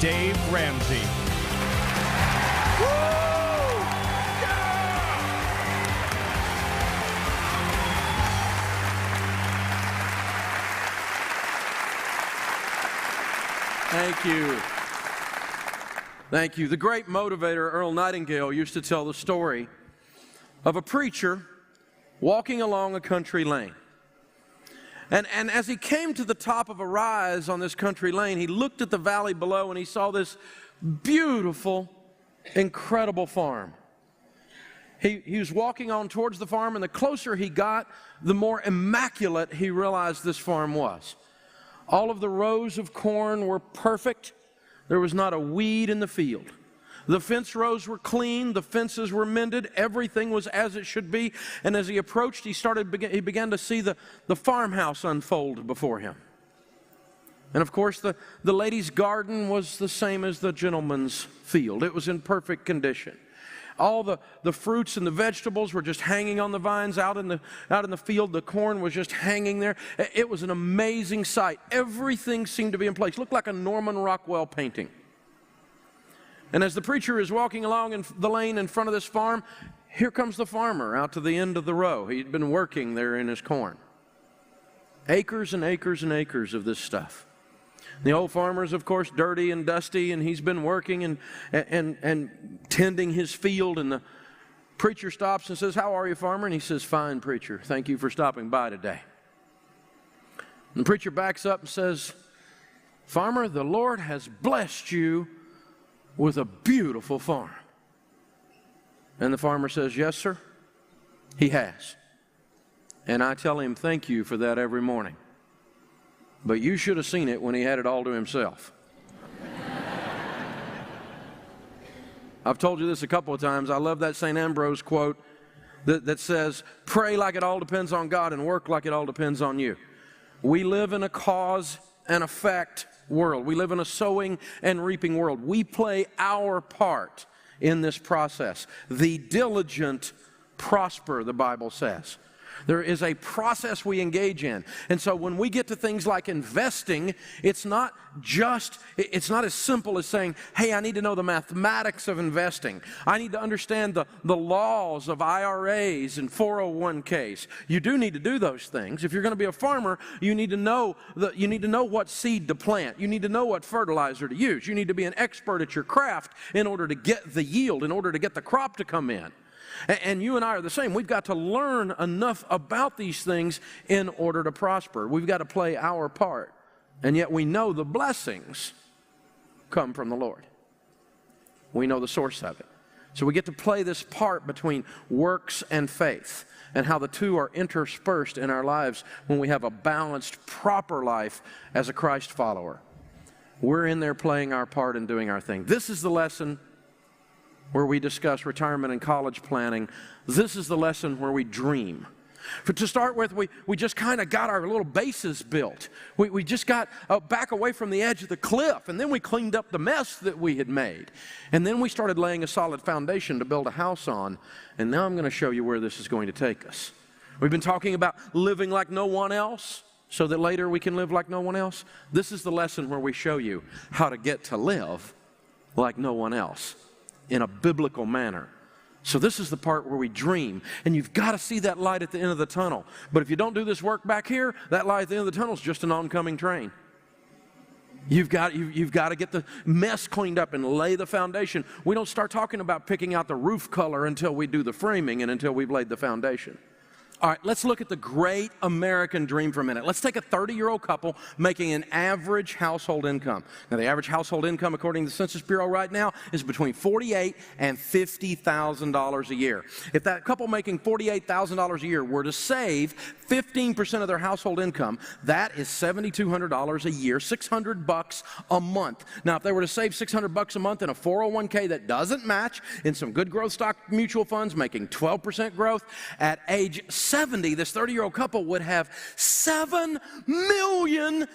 Dave Ramsey. Thank you. Thank you. The great motivator Earl Nightingale used to tell the story of a preacher walking along a country lane. And as he came to the top of a rise on this country lane, he looked at the valley below and he saw this beautiful, incredible farm. He was walking on towards the farm, and the closer he got, the more immaculate he realized this farm was. All of the rows of corn were perfect. There was not a weed in the field. The fence rows were clean. The fences were mended. Everything was as it should be. And as he approached, he began to see the farmhouse unfold before him. And of course, the lady's garden was the same as the gentleman's field. It was in perfect condition. All the fruits and the vegetables were just hanging on the vines out in the field. The corn was just hanging there. It was an amazing sight. Everything seemed to be in place. Looked like a Norman Rockwell painting. And as the preacher is walking along in the lane in front of this farm, here comes the farmer out to the end of the row. He'd been working there in his corn. Acres and acres and acres of this stuff. The old farmer's, of course, dirty and dusty, and he's been working and tending his field. And the preacher stops and says, "How are you, farmer?" And he says, "Fine, preacher. Thank you for stopping by today." And the preacher backs up and says, "Farmer, the Lord has blessed you with a beautiful farm." And the farmer says, "Yes, sir, he has. And I tell him thank you for that every morning. But you should have seen it when he had it all to himself." I've told you this a couple of times. I love that St. Ambrose quote that says, "Pray like it all depends on God and work like it all depends on you." We live in a cause and effect world. We live in a sowing and reaping world. We play our part in this process. The diligent prosper, the Bible says. There is a process we engage in. And so when we get to things like investing, it's not as simple as saying, "Hey, I need to know the mathematics of investing. I need to understand the laws of IRAs and 401ks. You do need to do those things. If you're going to be a farmer, you need to know what seed to plant. You need to know what fertilizer to use. You need to be an expert at your craft in order to get the yield, in order to get the crop to come in. And you and I are the same. We've got to learn enough about these things in order to prosper. We've got to play our part. And yet we know the blessings come from the Lord. We know the source of it. So we get to play this part between works and faith, and how the two are interspersed in our lives when we have a balanced, proper life as a Christ follower. We're in there playing our part and doing our thing. This is the lesson where we discuss retirement and college planning. This is the lesson where we dream. To start with, we just kind of got our little bases built. We just got back away from the edge of the cliff, and then we cleaned up the mess that we had made. And then we started laying a solid foundation to build a house on. And now I'm going to show you where this is going to take us. We've been talking about living like no one else, so that later we can live like no one else. This is the lesson where we show you how to get to live like no one else in a biblical manner. So this is the part where we dream, and you've got to see that light at the end of the tunnel. But if you don't do this work back here, that light at the end of the tunnel is just an oncoming train. You've got to get the mess cleaned up and lay the foundation. We don't start talking about picking out the roof color until we do the framing and until we've laid the foundation. All right, let's look at the great American dream for a minute. Let's take a 30-year-old couple making an average household income. Now, the average household income, according to the Census Bureau right now, is between $48,000 and $50,000 a year. If that couple making $48,000 a year were to save 15% of their household income, that is $7,200 a year, $600 a month. Now, if they were to save $600 a month in a 401k that doesn't match, in some good growth stock mutual funds making 12% growth, at age 70, this 30-year-old couple would have $7 million.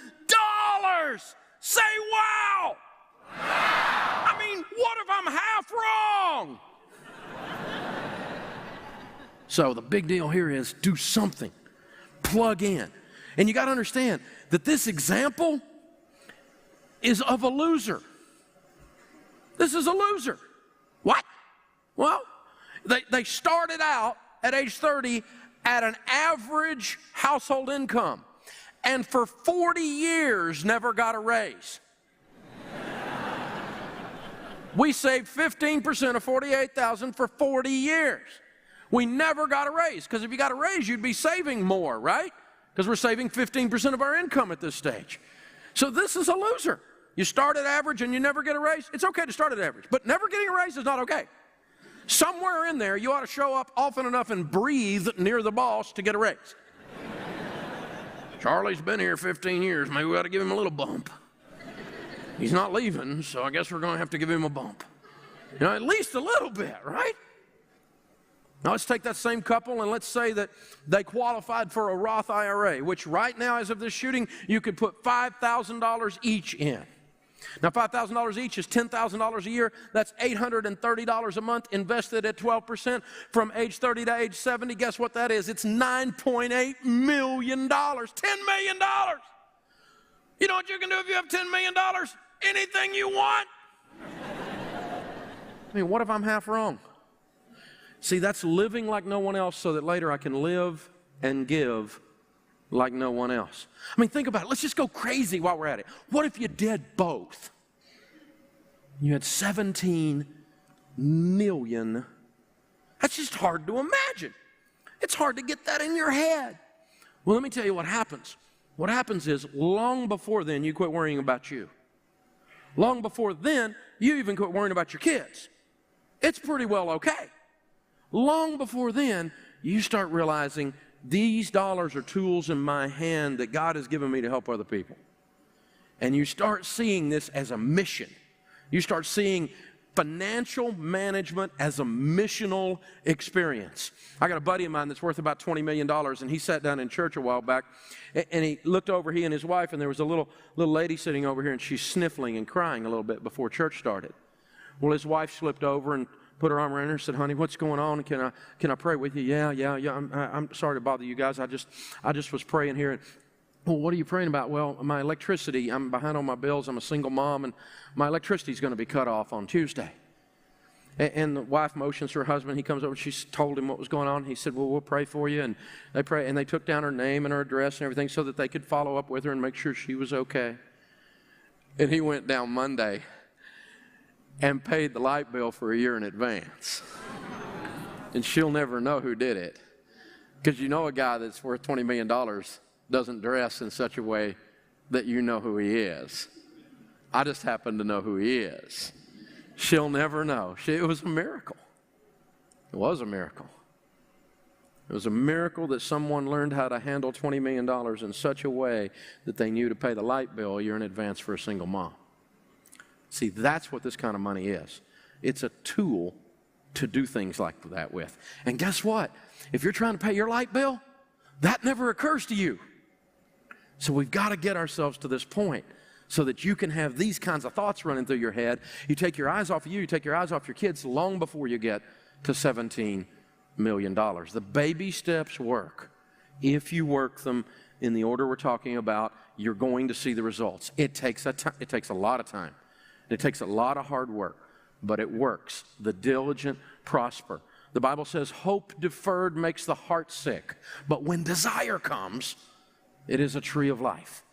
Say wow! I mean, what if I'm half wrong? So the big deal here is do something. Plug in. And you got to understand that this example is of a loser. This is a loser. What? Well, they started out at age 30 at an average household income, and for 40 years never got a raise. We saved 15% of $48,000 for 40 years. We never got a raise, because if you got a raise, you'd be saving more, right? Because we're saving 15% of our income at this stage. So this is a loser. You start at average and you never get a raise. It's okay to start at average, but never getting a raise is not okay. Somewhere in there, you ought to show up often enough and breathe near the boss to get a raise. Charlie's been here 15 years. Maybe we ought to give him a little bump. He's not leaving, so I guess we're going to have to give him a bump. You know, at least a little bit, right? Now let's take that same couple and let's say that they qualified for a Roth IRA, which right now, as of this shooting, you could put $5,000 each in. Now, $5,000 each is $10,000 a year. That's $830 a month invested at 12%. From age 30 to age 70, guess what that is? It's $9.8 million, $10 million. You know what you can do if you have $10 million? Anything you want. I mean, what if I'm half wrong? See, that's living like no one else so that later I can live and give like no one else. I mean, think about it. Let's just go crazy while we're at it. What if you did both? You had 17 million. That's just hard to imagine. It's hard to get that in your head. Well, let me tell you what happens. What happens is, long before then, you quit worrying about you. Long before then, you even quit worrying about your kids. It's pretty well okay. Long before then, you start realizing these dollars are tools in my hand that God has given me to help other people. And you start seeing this as a mission. You start seeing financial management as a missional experience. I got a buddy of mine that's worth about $20 million, and he sat down in church a while back, and he looked over, he and his wife, and there was a little lady sitting over here, and she's sniffling and crying a little bit before church started. Well, his wife slipped over and put her arm around her and said, "Honey, what's going on? Can I pray with you?" Yeah. I'm sorry to bother you guys. I just was praying here. And, well, what are you praying about? Well, my electricity, I'm behind on my bills. I'm a single mom, and my electricity is going to be cut off on Tuesday. And the wife motions to her husband. He comes over. She told him what was going on. He said, "Well, we'll pray for you." And they pray, and they took down her name and her address and everything so that they could follow up with her and make sure she was okay. And he went down Monday and paid the light bill for a year in advance. And she'll never know who did it. Because you know a guy that's worth $20 million doesn't dress in such a way that you know who he is. I just happen to know who he is. She'll never know. It was a miracle. It was a miracle. It was a miracle that someone learned how to handle $20 million in such a way that they knew to pay the light bill a year in advance for a single mom. See, that's what this kind of money is. It's a tool to do things like that with. And guess what? If you're trying to pay your light bill, that never occurs to you. So we've got to get ourselves to this point so that you can have these kinds of thoughts running through your head. You take your eyes off of you take your eyes off your kids long before you get to $17 million. The baby steps work. If you work them in the order we're talking about, you're going to see the results. It takes a lot of time. It takes a lot of hard work, but it works. The diligent prosper. The Bible says hope deferred makes the heart sick, but when desire comes, it is a tree of life.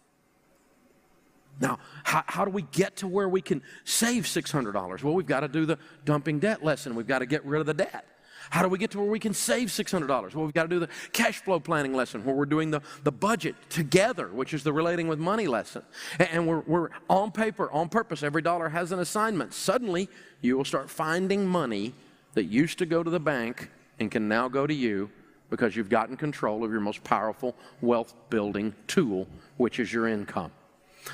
Now, how do we get to where we can save $600? Well, we've got to do the dumping debt lesson. We've got to get rid of the debt. How do we get to where we can save $600? Well, we've got to do the cash flow planning lesson where we're doing the budget together, which is the relating with money lesson. And we're on paper, on purpose. Every dollar has an assignment. Suddenly, you will start finding money that used to go to the bank and can now go to you because you've gotten control of your most powerful wealth-building tool, which is your income.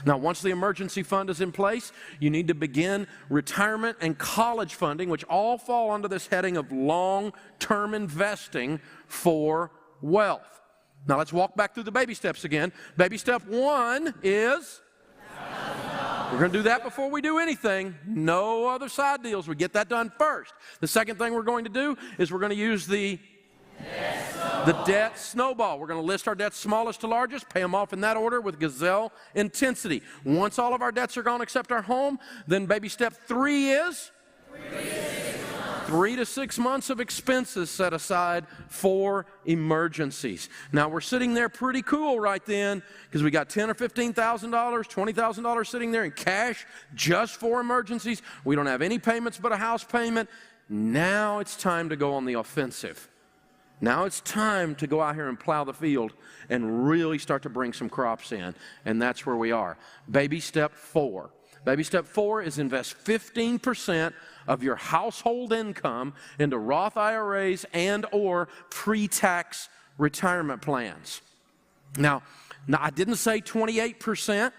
Now, once the emergency fund is in place, you need to begin retirement and college funding, which all fall under this heading of long-term investing for wealth. Now, let's walk back through the baby steps again. Baby step 1 is, we're going to do that before we do anything. No other side deals. We get that done first. The second thing we're going to do is we're going to use the The debts snowball. We're going to list our debts smallest to largest, pay them off in that order with gazelle intensity. Once all of our debts are gone except our home, then baby step 3 is 3 to 6 months of expenses set aside for emergencies. Now we're sitting there pretty cool right then because we got $10,000 or $15,000, $20,000 sitting there in cash just for emergencies. We don't have any payments but a house payment. Now it's time to go on the offensive. Now it's time to go out here and plow the field and really start to bring some crops in. And that's where we are. Baby step 4. Baby step 4 is invest 15% of your household income into Roth IRAs and or pre-tax retirement plans. Now, I didn't say 28%.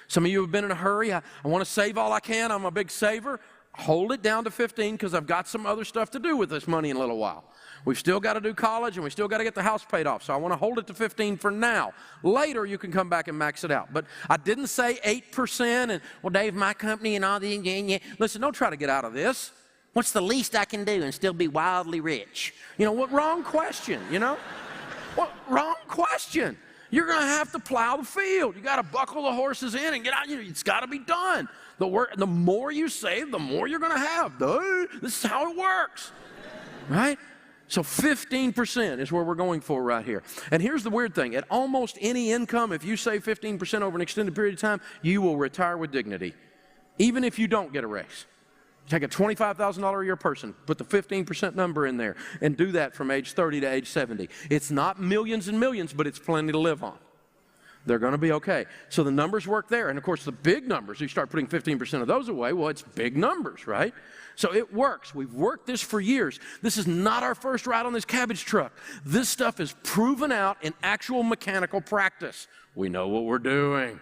Some of you have been in a hurry. I want to save all I can. I'm a big saver. Hold it down to 15 because I've got some other stuff to do with this money in a little while. We've still got to do college and we still got to get the house paid off. So I want to hold it to 15 for now. Later you can come back and max it out. But I didn't say 8% and, well, Dave, my company and all the, listen, don't try to get out of this. What's the least I can do and still be wildly rich? You know what? Wrong question, you know? What? Wrong question. You're going to have to plow the field. You got to buckle the horses in and get out. It's got to be done. The more you save, the more you're going to have. This is how it works, right? So 15% is where we're going for right here. And here's the weird thing. At almost any income, if you save 15% over an extended period of time, you will retire with dignity, even if you don't get a raise. Take a $25,000 a year person, put the 15% number in there, and do that from age 30 to age 70. It's not millions and millions, but it's plenty to live on. They're going to be okay. So the numbers work there. And, of course, the big numbers, you start putting 15% of those away, well, it's big numbers, right? So it works. We've worked this for years. This is not our first ride on this cabbage truck. This stuff is proven out in actual mechanical practice. We know what we're doing.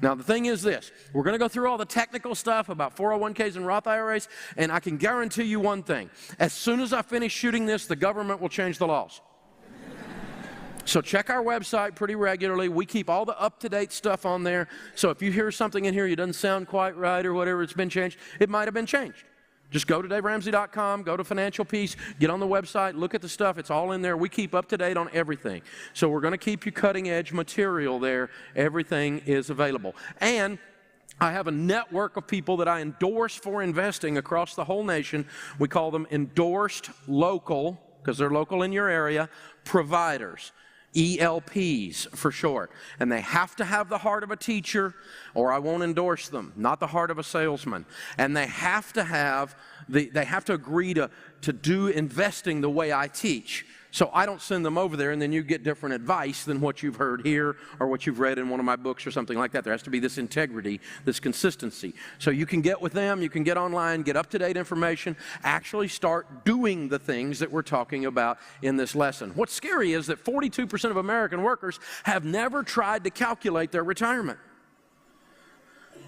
Now, the thing is this. We're going to go through all the technical stuff about 401ks and Roth IRAs, and I can guarantee you one thing. As soon as I finish shooting this, the government will change the laws. So check our website pretty regularly. We keep all the up-to-date stuff on there. So if you hear something in here that doesn't sound quite right or whatever, it's been changed, it might have been changed. Just go to DaveRamsey.com, go to Financial Peace, get on the website, look at the stuff. It's all in there. We keep up to date on everything. So we're going to keep you cutting-edge material there. Everything is available. And I have a network of people that I endorse for investing across the whole nation. We call them endorsed local, because they're local in your area, providers. ELPs for short. And they have to have the heart of a teacher or I won't endorse them, not the heart of a salesman. And they have to agree to do investing the way I teach. So I don't send them over there and then you get different advice than what you've heard here or what you've read in one of my books or something like that. There has to be this integrity, this consistency. So you can get with them, you can get online, get up-to-date information, actually start doing the things that we're talking about in this lesson. What's scary is that 42% of American workers have never tried to calculate their retirement.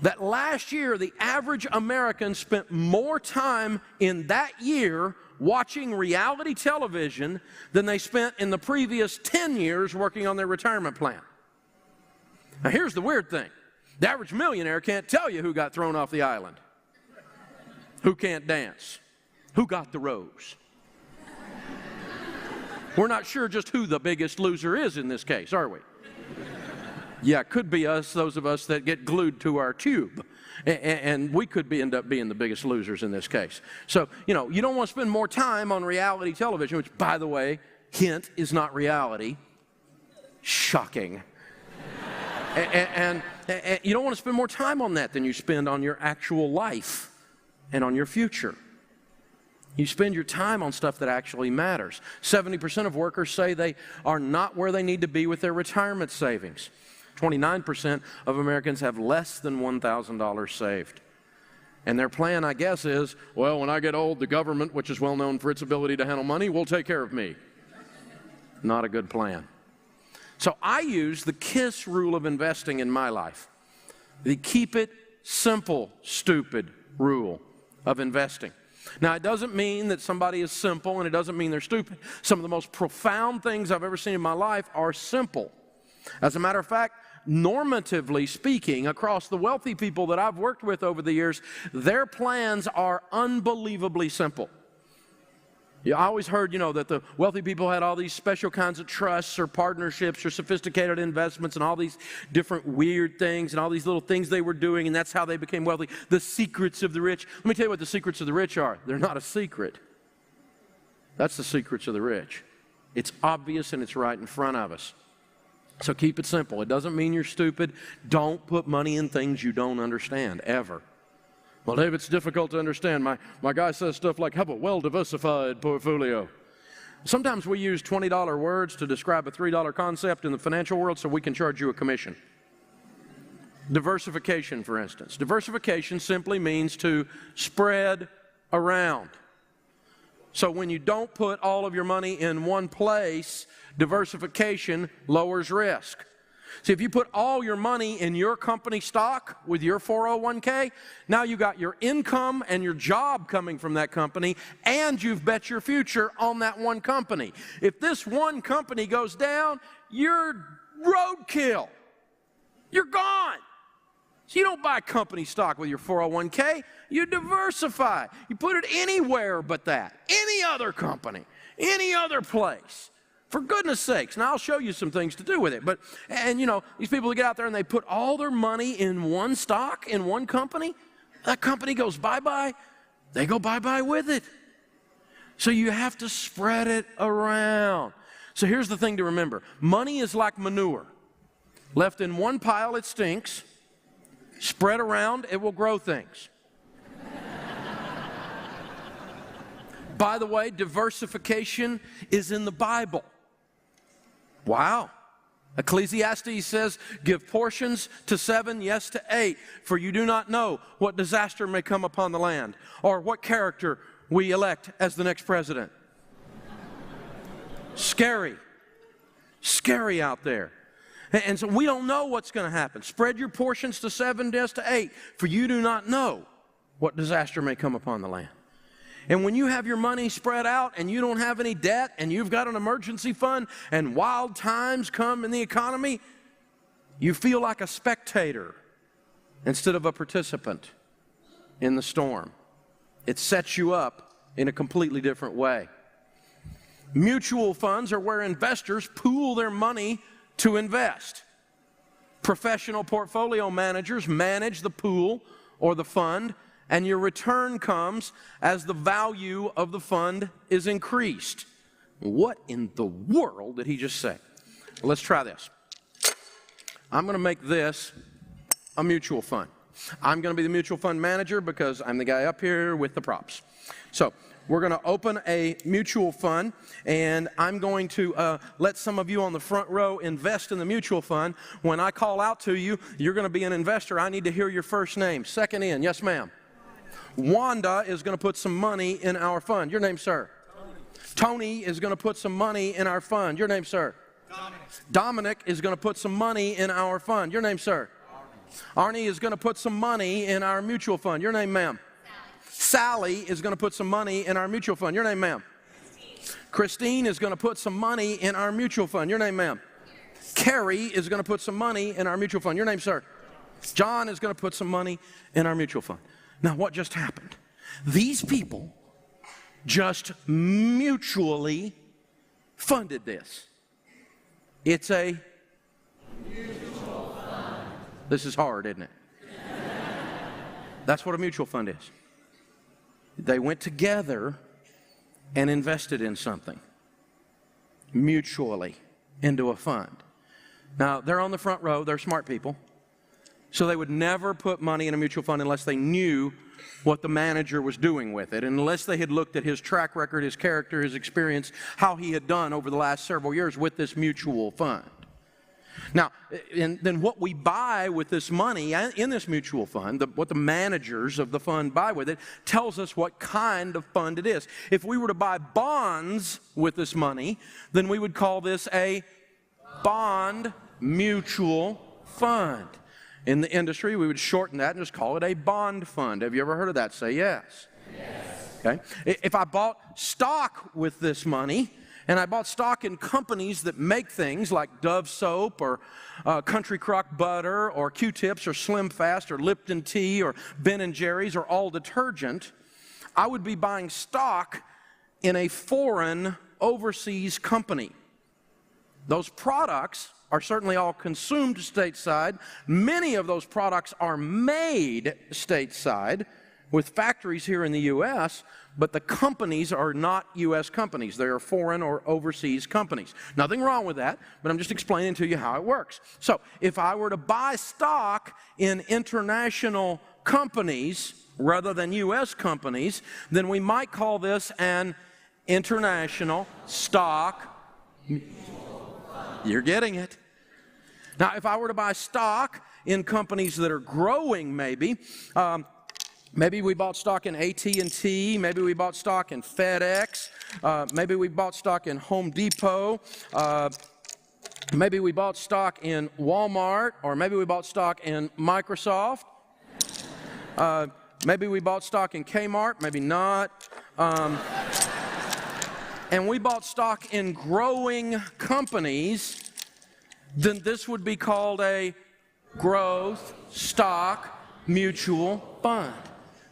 That last year, the average American spent more time in that year watching reality television than they spent in the previous 10 years working on their retirement plan. Now here's the weird thing. The average millionaire can't tell you who got thrown off the island, who can't dance, who got the rose. We're not sure just who the biggest loser is in this case, are we? Yeah, it could be us, those of us that get glued to our tube. And we could end up being the biggest losers in this case. So, you don't want to spend more time on reality television, which, by the way, hint, is not reality. Shocking. and you don't want to spend more time on that than you spend on your actual life and on your future. You spend your time on stuff that actually matters. 70% of workers say they are not where they need to be with their retirement savings. 29% of Americans have less than $1,000 saved. And their plan, I guess, is, well, when I get old, the government, which is well known for its ability to handle money, will take care of me. Not a good plan. So I use the KISS rule of investing in my life. The keep it simple, stupid rule of investing. Now, it doesn't mean that somebody is simple, and it doesn't mean they're stupid. Some of the most profound things I've ever seen in my life are simple. As a matter of fact, normatively speaking, across the wealthy people that I've worked with over the years, their plans are unbelievably simple. Yeah, I always heard, that the wealthy people had all these special kinds of trusts or partnerships or sophisticated investments and all these different weird things and all these little things they were doing, and that's how they became wealthy. The secrets of the rich. Let me tell you what the secrets of the rich are. They're not a secret. That's the secrets of the rich. It's obvious and it's right in front of us. So keep it simple. It doesn't mean you're stupid. Don't put money in things you don't understand, ever. Well, Dave, it's difficult to understand. My guy says stuff like, have a well-diversified portfolio. Sometimes we use $20 words to describe a $3 concept in the financial world so we can charge you a commission. Diversification, for instance. Diversification simply means to spread around. So when you don't put all of your money in one place, diversification lowers risk. See, if you put all your money in your company stock with your 401k, now you got your income and your job coming from that company, and you've bet your future on that one company. If this one company goes down, you're roadkill. You're gone. So you don't buy company stock with your 401k. You diversify. You put it anywhere but that. Any other company, any other place. For goodness sakes. Now, I'll show you some things to do with it. These people who get out there and they put all their money in one stock, in one company, that company goes bye-bye, they go bye-bye with it. So you have to spread it around. So here's the thing to remember. Money is like manure. Left in one pile, it stinks. Spread around, it will grow things. By the way, diversification is in the Bible. Wow. Ecclesiastes says, give portions to 7, yes to 8, for you do not know what disaster may come upon the land, or what character we elect as the next president. Scary. Scary out there. And so we don't know what's going to happen. Spread your portions to 7, yes to 8, for you do not know what disaster may come upon the land. And when you have your money spread out and you don't have any debt and you've got an emergency fund and wild times come in the economy, you feel like a spectator instead of a participant in the storm. It sets you up in a completely different way. Mutual funds are where investors pool their money to invest. Professional portfolio managers manage the pool or the fund, and your return comes as the value of the fund is increased. What in the world did he just say? Well, let's try this. I'm going to make this a mutual fund. I'm going to be the mutual fund manager because I'm the guy up here with the props. So we're going to open a mutual fund, and I'm going to let some of you on the front row invest in the mutual fund. When I call out to you, you're going to be an investor. I need to hear your first name. Second in. Yes, ma'am. Wanda is going to put some money in our fund. Your name, sir? Tony is going to put some money in our fund. Your name, sir? Dominic is going to put some money in our fund. Your name, sir? Arnie is going to put some money in our mutual fund. Your name, ma'am? Sally is going to put some money in our mutual fund. Your name, ma'am? Christine is going to put some money in our mutual fund. Your name, ma'am? Carrie is going to put some money in our mutual fund. Your name, sir? John is going to put some money in our mutual fund. Now, what just happened? These people just mutually funded this. It's a mutual fund. This is hard, isn't it? That's what a mutual fund is. They went together and invested in something mutually into a fund. Now, they're on the front row. They're smart people. So they would never put money in a mutual fund unless they knew what the manager was doing with it, and unless they had looked at his track record, his character, his experience, how he had done over the last several years with this mutual fund. Now, and then what we buy with this money in this mutual fund, what the managers of the fund buy with it, tells us what kind of fund it is. If we were to buy bonds with this money, then we would call this a bond mutual fund. In the industry, we would shorten that and just call it a bond fund. Have you ever heard of that? Say yes. Yes. Okay. If I bought stock with this money, and I bought stock in companies that make things like Dove soap or Country Crock butter or Q-tips or Slim Fast or Lipton tea or Ben & Jerry's or all detergent, I would be buying stock in a foreign overseas company. Those products are certainly all consumed stateside. Many of those products are made stateside with factories here in the U.S., but the companies are not U.S. companies. They are foreign or overseas companies. Nothing wrong with that, but I'm just explaining to you how it works. So if I were to buy stock in international companies rather than U.S. companies, then we might call this an international stock. You're getting it. Now, if I were to buy stock in companies that are growing, maybe we bought stock in AT&T, maybe we bought stock in FedEx, maybe we bought stock in Home Depot, maybe we bought stock in Walmart, or maybe we bought stock in Microsoft, maybe we bought stock in Kmart, maybe not, and we bought stock in growing companies, then this would be called a growth stock mutual fund.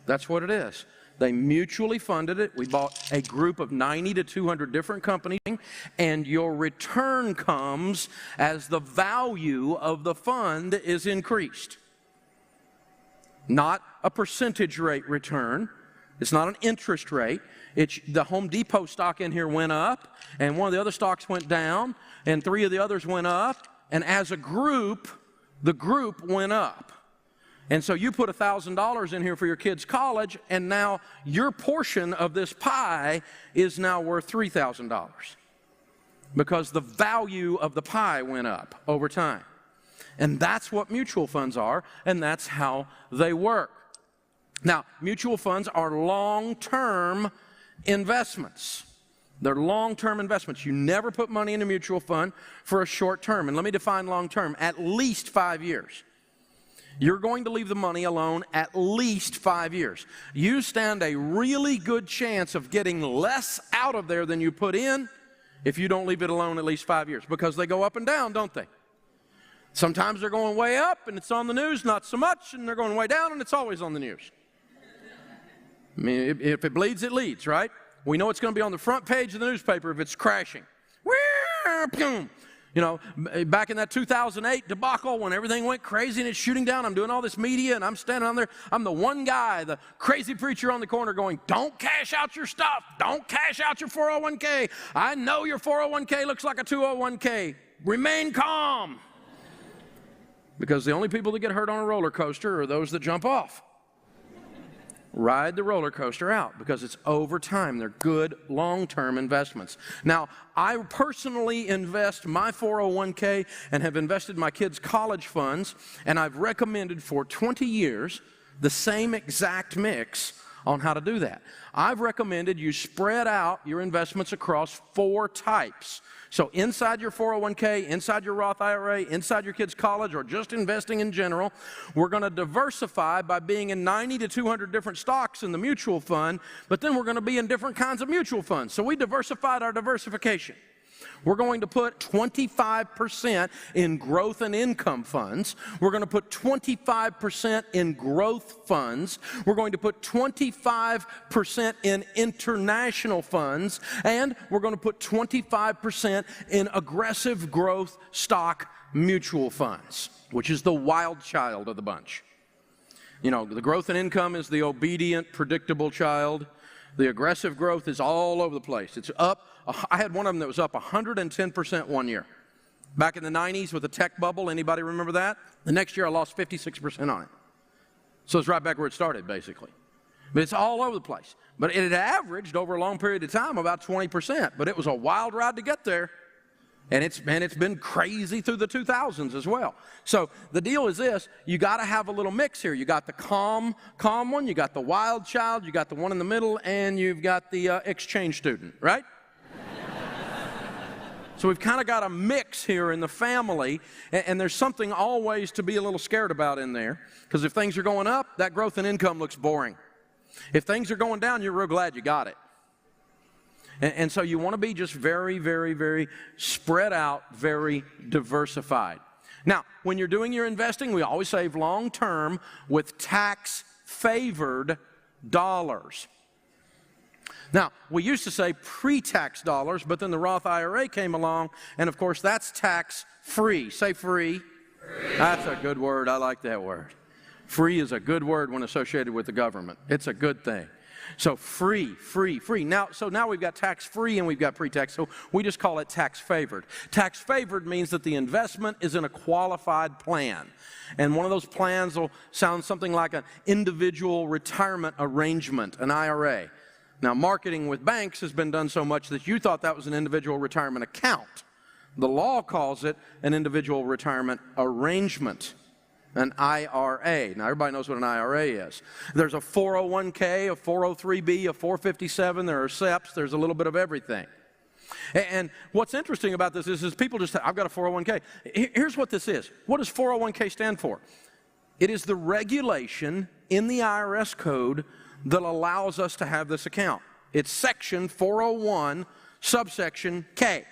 That's what it is. They mutually funded it. We bought a group of 90 to 200 different companies, and your return comes as the value of the fund is increased. Not a percentage rate return. It's not an interest rate. It's the Home Depot stock in here went up, and one of the other stocks went down, and 3 of the others went up, and as a group, the group went up. And so you put $1,000 in here for your kids' college, and now your portion of this pie is now worth $3,000 because the value of the pie went up over time. And that's what mutual funds are, and that's how they work. Now, mutual funds are long-term investments. They're long-term investments. You never put money in a mutual fund for a short term. And let me define long-term, at least 5 years. You're going to leave the money alone at least 5 years. You stand a really good chance of getting less out of there than you put in if you don't leave it alone at least 5 years, because they go up and down, don't they? Sometimes they're going way up and it's on the news, not so much, and they're going way down and it's always on the news. I mean, if it bleeds, it leads, right? We know it's going to be on the front page of the newspaper if it's crashing. You know, back in that 2008 debacle when everything went crazy and it's shooting down, I'm doing all this media and I'm standing on there. I'm the one guy, the crazy preacher on the corner going, don't cash out your stuff. Don't cash out your 401k. I know your 401k looks like a 201k. Remain calm. Because the only people that get hurt on a roller coaster are those that jump off. Ride the roller coaster out because it's over time. They're good long-term investments. Now, I personally invest my 401k and have invested my kids' college funds, and I've recommended for 20 years the same exact mix on how to do that. I've recommended you spread out your investments across 4 types. So inside your 401k, inside your Roth IRA, inside your kids' college, or just investing in general, we're going to diversify by being in 90 to 200 different stocks in the mutual fund, but then we're going to be in different kinds of mutual funds. So we diversified our diversification. We're going to put 25% in growth and income funds. We're going to put 25% in growth funds. We're going to put 25% in international funds. And we're going to put 25% in aggressive growth stock mutual funds, which is the wild child of the bunch. You know, the growth and income is the obedient, predictable child. The aggressive growth is all over the place. It's up. I had one of them that was up 110% one year. Back in the 90s with the tech bubble, anybody remember that? The next year I lost 56% on it. So it's right back where it started, basically. But it's all over the place. But it had averaged over a long period of time about 20%. But it was a wild ride to get there. And it's been crazy through the 2000s as well. So the deal is this, you got to have a little mix here. You got the calm one, you got the wild child, you got the one in the middle, and you've got the exchange student, right? So we've kind of got a mix here in the family, and there's something always to be a little scared about in there, because if things are going up, that growth in income looks boring. If things are going down, you're real glad you got it. And so you want to be just very, very, very spread out, very diversified. Now, when you're doing your investing, we always save long term with tax-favored dollars. Now, we used to say pre-tax dollars, but then the Roth IRA came along, and of course that's tax-free. Say free. Free. That's a good word. I like that word. Free is a good word when associated with the government. It's a good thing. So free. Now we've got tax-free and we've got pre-tax, so we just call it tax-favored. Tax-favored means that the investment is in a qualified plan. And one of those plans will sound something like an individual retirement arrangement, an IRA. Now, marketing with banks has been done so much that you thought that was an individual retirement account. The law calls it an individual retirement arrangement, an IRA. Now, everybody knows what an IRA is. There's a 401k, a 403b, a 457, there are SEPs, there's a little bit of everything. And what's interesting about this is people just say, I've got a 401k. Here's what this is. What does 401k stand for? It is the regulation in the IRS code that allows us to have this account. It's section 401, subsection K.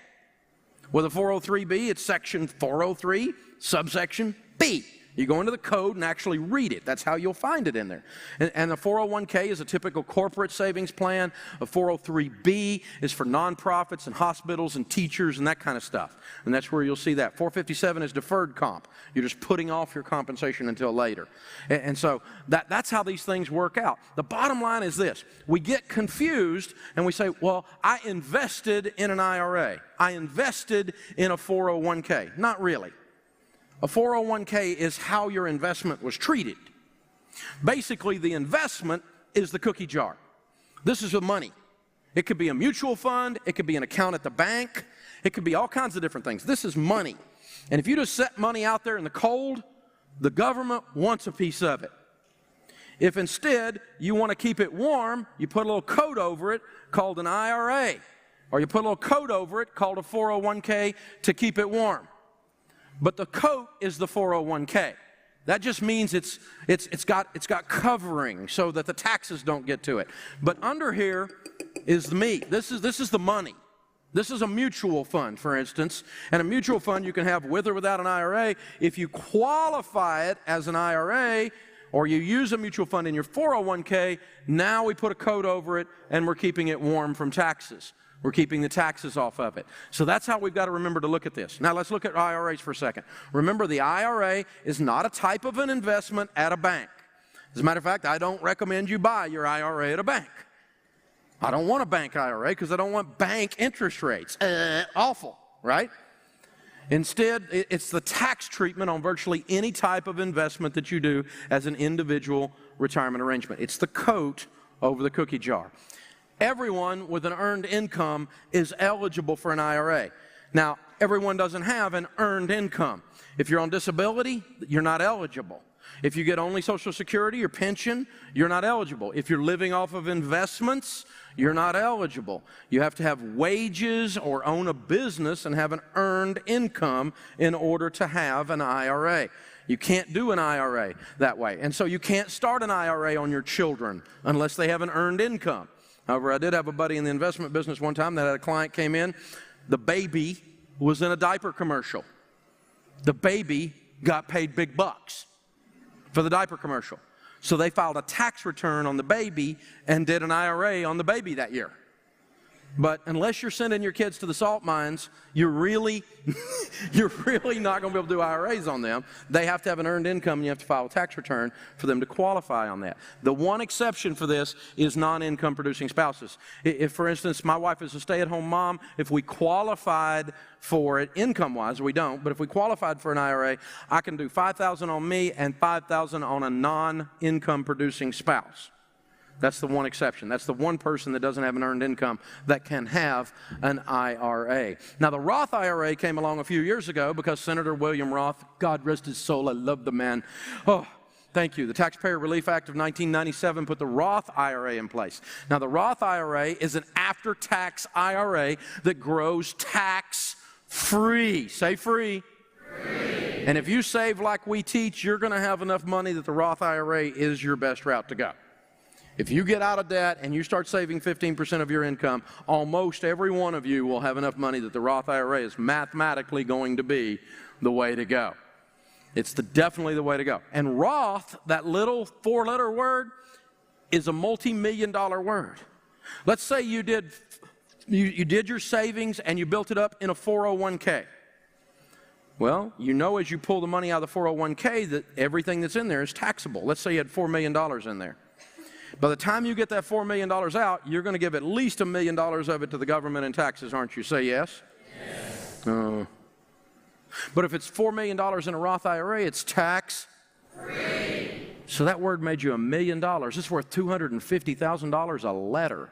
With a 403b, it's section 403, subsection B. You go into the code and actually read it. That's how you'll find it in there. And the 401k is a typical corporate savings plan. A 403b is for nonprofits and hospitals and teachers and that kind of stuff. And that's where you'll see that. 457 is deferred comp. You're just putting off your compensation until later. And so that's how these things work out. The bottom line is this. We get confused and we say, well, I invested in an IRA. I invested in a 401k. Not really. A 401k is how your investment was treated. Basically, the investment is the cookie jar. This is the money. It could be a mutual fund. It could be an account at the bank. It could be all kinds of different things. This is money. And if you just set money out there in the cold, the government wants a piece of it. If instead you want to keep it warm, you put a little coat over it called an IRA. Or you put a little coat over it called a 401k to keep it warm. But the coat is the 401k. That just means it's got covering so that the taxes don't get to it. But under here is the meat. This is the money. This is a mutual fund, for instance. And a mutual fund you can have with or without an IRA. If you qualify it as an IRA or you use a mutual fund in your 401k, now we put a coat over it and we're keeping it warm from taxes. We're keeping the taxes off of it. So that's how we've got to remember to look at this. Now let's look at IRAs for a second. Remember, the IRA is not a type of an investment at a bank. As a matter of fact, I don't recommend you buy your IRA at a bank. I don't want a bank IRA because I don't want bank interest rates. Awful, right? Instead, it's the tax treatment on virtually any type of investment that you do as an individual retirement arrangement. It's the coat over the cookie jar. Everyone with an earned income is eligible for an IRA. Now, everyone doesn't have an earned income. If you're on disability, you're not eligible. If you get only Social Security or pension, you're not eligible. If you're living off of investments, you're not eligible. You have to have wages or own a business and have an earned income in order to have an IRA. You can't do an IRA that way. And so you can't start an IRA on your children unless they have an earned income. However, I did have a buddy in the investment business one time that had a client came in. The baby was in a diaper commercial. The baby got paid big bucks for the diaper commercial. So they filed a tax return on the baby and did an IRA on the baby that year. But unless you're sending your kids to the salt mines, you're really not going to be able to do IRAs on them. They have to have an earned income, and you have to file a tax return for them to qualify on that. The one exception for this is non-income producing spouses. If, for instance, my wife is a stay-at-home mom, if we qualified for it income-wise, we don't, but if we qualified for an IRA, I can do $5,000 on me and $5,000 on a non-income producing spouse. That's the one exception. That's the one person that doesn't have an earned income that can have an IRA. Now, the Roth IRA came along a few years ago because Senator William Roth, God rest his soul, I love the man. Oh, thank you. The Taxpayer Relief Act of 1997 put the Roth IRA in place. Now, the Roth IRA is an after-tax IRA that grows tax-free. Say free. Free. And if you save like we teach, you're going to have enough money that the Roth IRA is your best route to go. If you get out of debt and you start saving 15% of your income, almost every one of you will have enough money that the Roth IRA is mathematically going to be the way to go. It's definitely the way to go. And Roth, that little four-letter word, is a multi-million-dollar word. Let's say you did your savings and you built it up in a 401k. Well, you know as you pull the money out of the 401k that everything that's in there is taxable. Let's say you had $4 million in there. By the time you get that $4 million out, you're going to give at least $1 million of it to the government in taxes, aren't you? Say yes? Yes. But if it's $4 million in a Roth IRA, it's tax-free. So that word made you $1 million. It's worth $250,000 a letter.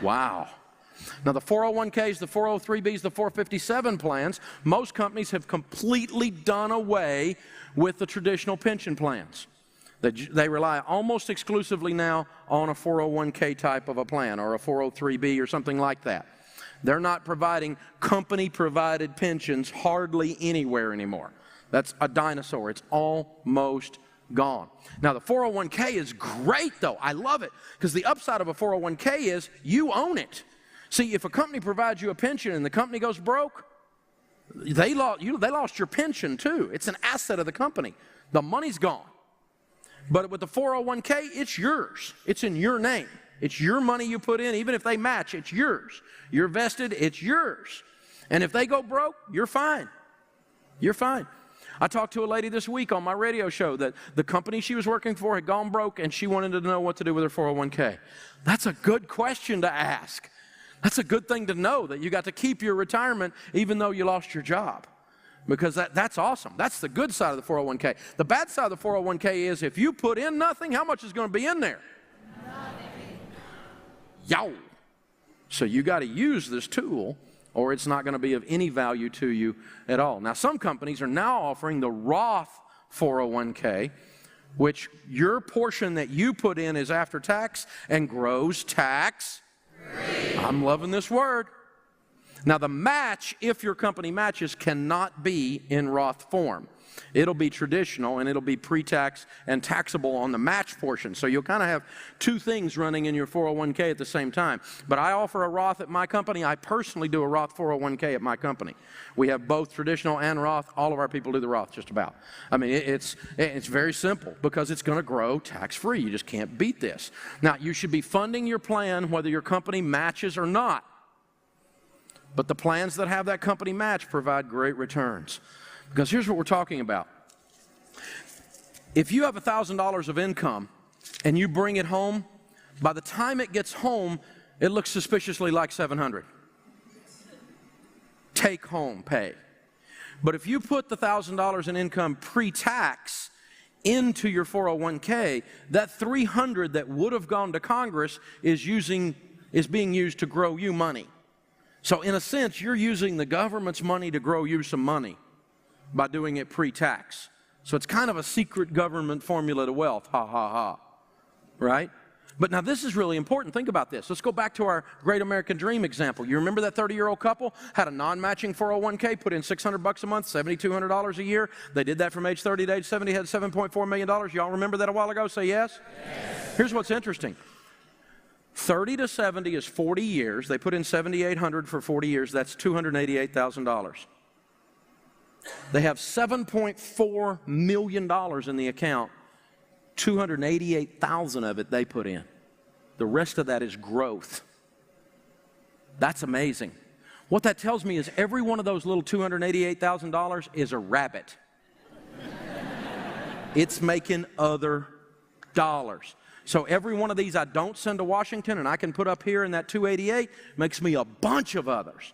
Wow. Now the 401ks, the 403bs, the 457 plans, most companies have completely done away with the traditional pension plans. They rely almost exclusively now on a 401k type of a plan or a 403b or something like that. They're not providing company-provided pensions hardly anywhere anymore. That's a dinosaur. It's almost gone. Now, the 401k is great, though. I love it because the upside of a 401k is you own it. See, if a company provides you a pension and the company goes broke, they lost your pension, too. It's an asset of the company. The money's gone. But with the 401k, it's yours. It's in your name. It's your money you put in. Even if they match, it's yours. You're vested, it's yours. And if they go broke, you're fine. You're fine. I talked to a lady this week on my radio show that the company she was working for had gone broke and she wanted to know what to do with her 401k. That's a good question to ask. That's a good thing to know, that you got to keep your retirement even though you lost your job. Because that's awesome. That's the good side of the 401k. The bad side of the 401k is if you put in nothing, how much is going to be in there? Nothing. Yow. So you got to use this tool or it's not going to be of any value to you at all. Now, some companies are now offering the Roth 401k, which your portion that you put in is after tax and grows tax-free. I'm loving this word. Now, the match, if your company matches, cannot be in Roth form. It'll be traditional, and it'll be pre-tax and taxable on the match portion. So you'll kind of have two things running in your 401k at the same time. But I offer a Roth at my company. I personally do a Roth 401k at my company. We have both traditional and Roth. All of our people do the Roth, just about. I mean, it's very simple because it's going to grow tax-free. You just can't beat this. Now, you should be funding your plan whether your company matches or not. But the plans that have that company match provide great returns. Because here's what we're talking about. If you have $1,000 of income and you bring it home, by the time it gets home, it looks suspiciously like $700. Take home pay. But if you put the $1,000 in income pre-tax into your 401k, that $300 that would have gone to Congress is being used to grow you money. So in a sense, you're using the government's money to grow you some money by doing it pre-tax. So it's kind of a secret government formula to wealth, ha, ha, ha, right? But now this is really important. Think about this. Let's go back to our Great American Dream example. You remember that 30-year-old couple had a non-matching 401k, put in $600 a month, $7,200 a year. They did that from age 30 to age 70, had $7.4 million. Y'all remember that a while ago? Say yes? Yes. Here's what's interesting. 30 to 70 is 40 years. They put in $7,800 for 40 years. That's $288,000. They have $7.4 million in the account. $288,000 of it they put in. The rest of that is growth. That's amazing. What that tells me is every one of those little $288,000 is a rabbit. It's making other dollars. So every one of these I don't send to Washington and I can put up here in that 288 makes me a bunch of others.